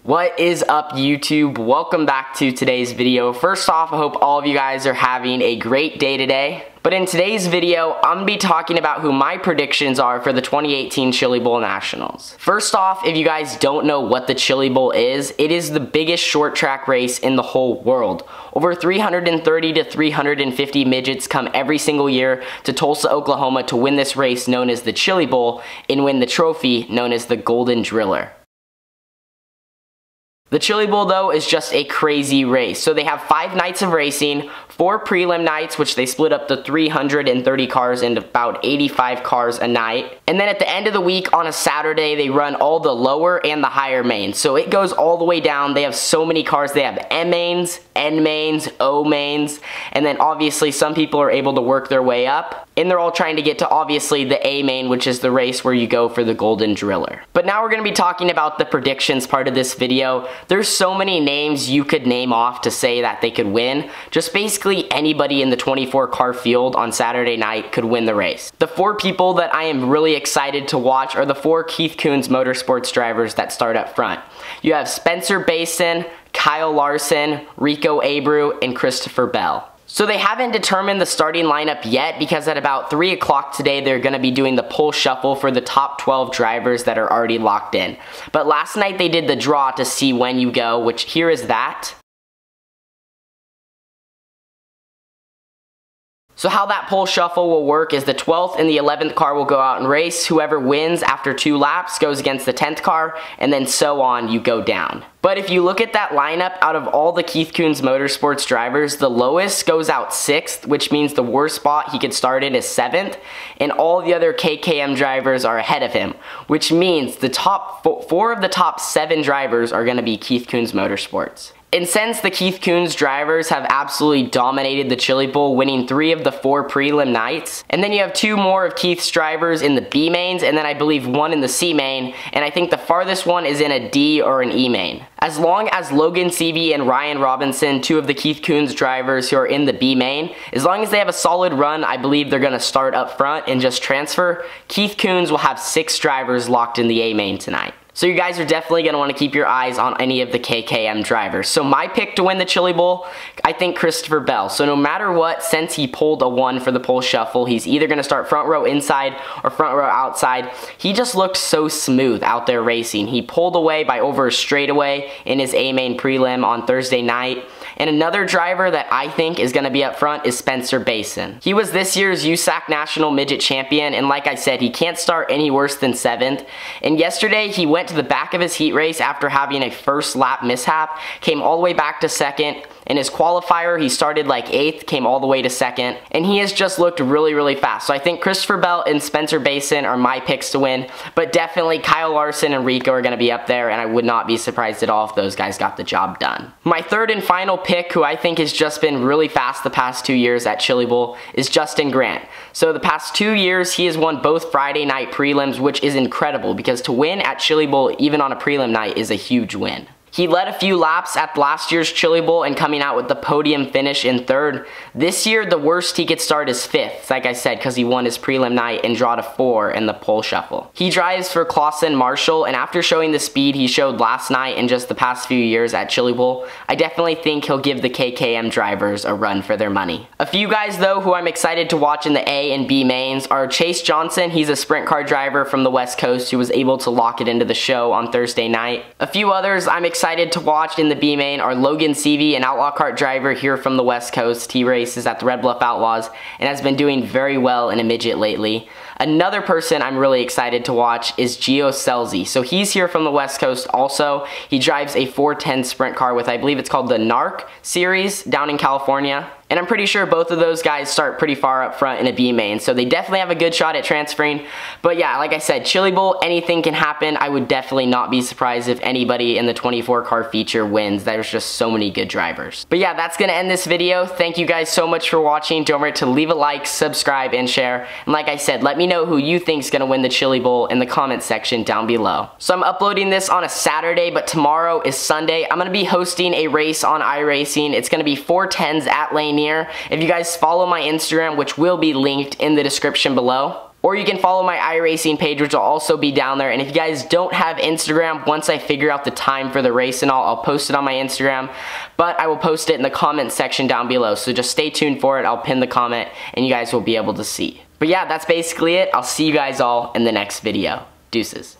What is up, YouTube? Welcome back to today's video. First off, I hope all of you guys are having a great day today. But in today's video, I'm going to be talking about who my predictions are for the 2018 Chili Bowl Nationals. First off, if you guys don't know what the Chili Bowl is, it is the biggest short track race in the whole world. Over 330 to 350 midgets come every single year to Tulsa, Oklahoma to win this race known as the Chili Bowl and win the trophy known as the Golden Driller. The Chili Bowl, though, is just a crazy race. So they have 5 nights of racing, 4 prelim nights, which they split up to 330 cars into about 85 cars a night. And then at the end of the week on a Saturday, they run all the lower and the higher mains. So it goes all the way down. They have so many cars. They have M mains, N mains, O mains, and then obviously some people are able to work their way up. And they're all trying to get to obviously the A main, which is the race where you go for the Golden Driller. But now we're going to be talking about the predictions part of this video. There's so many names you could name off to say that they could win. Just basically anybody in the 24 car field on Saturday night could win the race. The 4 people that I am really excited to watch are the 4 Keith Coons Motorsports drivers that start up front. You have Spencer Basin, Kyle Larson, Rico Abreu, and Christopher Bell. So they haven't determined the starting lineup yet because at about 3 o'clock today they're going to be doing the pole shuffle for the top 12 drivers that are already locked in. But last night they did the draw to see when you go, which here is that. So how that pole shuffle will work is the 12th and the 11th car will go out and race. Whoever wins after 2 laps goes against the 10th car, and then so on, you go down. But if you look at that lineup, out of all the Keith Coons Motorsports drivers, the lowest goes out 6th, which means the worst spot he could start in is 7th, and all the other KKM drivers are ahead of him, which means the top 4 of the top 7 drivers are going to be Keith Coons Motorsports. And since the Keith Coons drivers have absolutely dominated the Chili Bowl, winning 3 of the 4 prelim nights, and then you have 2 more of Keith's drivers in the B mains, and then I believe 1 in the C main, and I think the farthest one is in a D or an E main. As long as Logan Seavey and Ryan Robinson, 2 of the Keith Coons drivers who are in the B main, as long as they have a solid run, I believe they're going to start up front and just transfer. Keith Coons will have 6 drivers locked in the A main tonight. So you guys are definitely going to want to keep your eyes on any of the KKM drivers. So my pick to win the Chili Bowl, I think Christopher Bell. So no matter what, since he pulled a 1 for the pole shuffle, he's either going to start front row inside or front row outside. He just looked so smooth out there racing. He pulled away by over a straightaway in his A-main prelim on Thursday night. And another driver that I think is going to be up front is Spencer Basin. He was this year's USAC National Midget Champion, and like I said, he can't start any worse than 7th. And yesterday, he went to the back of his heat race after having a first lap mishap, came all the way back to 2nd. In his qualifier, he started like 8th, came all the way to 2nd, and he has just looked really, really fast. So I think Christopher Bell and Spencer Basin are my picks to win, but definitely Kyle Larson and Rico are going to be up there, and I would not be surprised at all if those guys got the job done. My third and final pick, who I think has just been really fast the past 2 years at Chili Bowl, is Justin Grant. So the past 2 years, he has won both Friday night prelims, which is incredible because to win at Chili Bowl, even on a prelim night, is a huge win. He led a few laps at last year's Chili Bowl and coming out with the podium finish in 3rd. This year, the worst he could start is 5th, like I said, because he won his prelim night and drawed a 4 in the pole shuffle. He drives for Clausen Marshall, and after showing the speed he showed last night and just the past few years at Chili Bowl, I definitely think he'll give the KKM drivers a run for their money. A few guys, though, who I'm excited to watch in the A and B mains are Chase Johnson. He's a sprint car driver from the West Coast who was able to lock it into the show on Thursday night. A few others I'm excited to watch in the B main are Logan Seavey, an outlaw kart driver here from the West Coast. He races at the Red Bluff Outlaws and has been doing very well in a midget lately. Another person I'm really excited to watch is Gio Scelzi. So he's here from the West Coast also. He drives a 410 sprint car with, I believe it's called the NARC series down in California. And I'm pretty sure both of those guys start pretty far up front in a B main, so they definitely have a good shot at transferring. But yeah, like I said, Chili Bowl, anything can happen. I would definitely not be surprised if anybody in the 24 car feature wins. There's just so many good drivers. But yeah, that's gonna end this video. Thank you guys so much for watching. Don't forget to leave a like, subscribe, and share. And like I said, let me know who you think is gonna win the Chili Bowl in the comment section down below. So I'm uploading this on a Saturday, but tomorrow is Sunday. I'm gonna be hosting a race on iRacing. It's gonna be 410s at Lanier. If you guys follow my Instagram, which will be linked in the description below, Or you can follow my iRacing page, which will also be down there. And if you guys don't have Instagram, once I figure out the time for the race and all, I'll post it on my Instagram. But I will post it in the comment section down below. So just stay tuned for it. I'll pin the comment and you guys will be able to see. But yeah, that's basically it. I'll see you guys all in the next video. Deuces.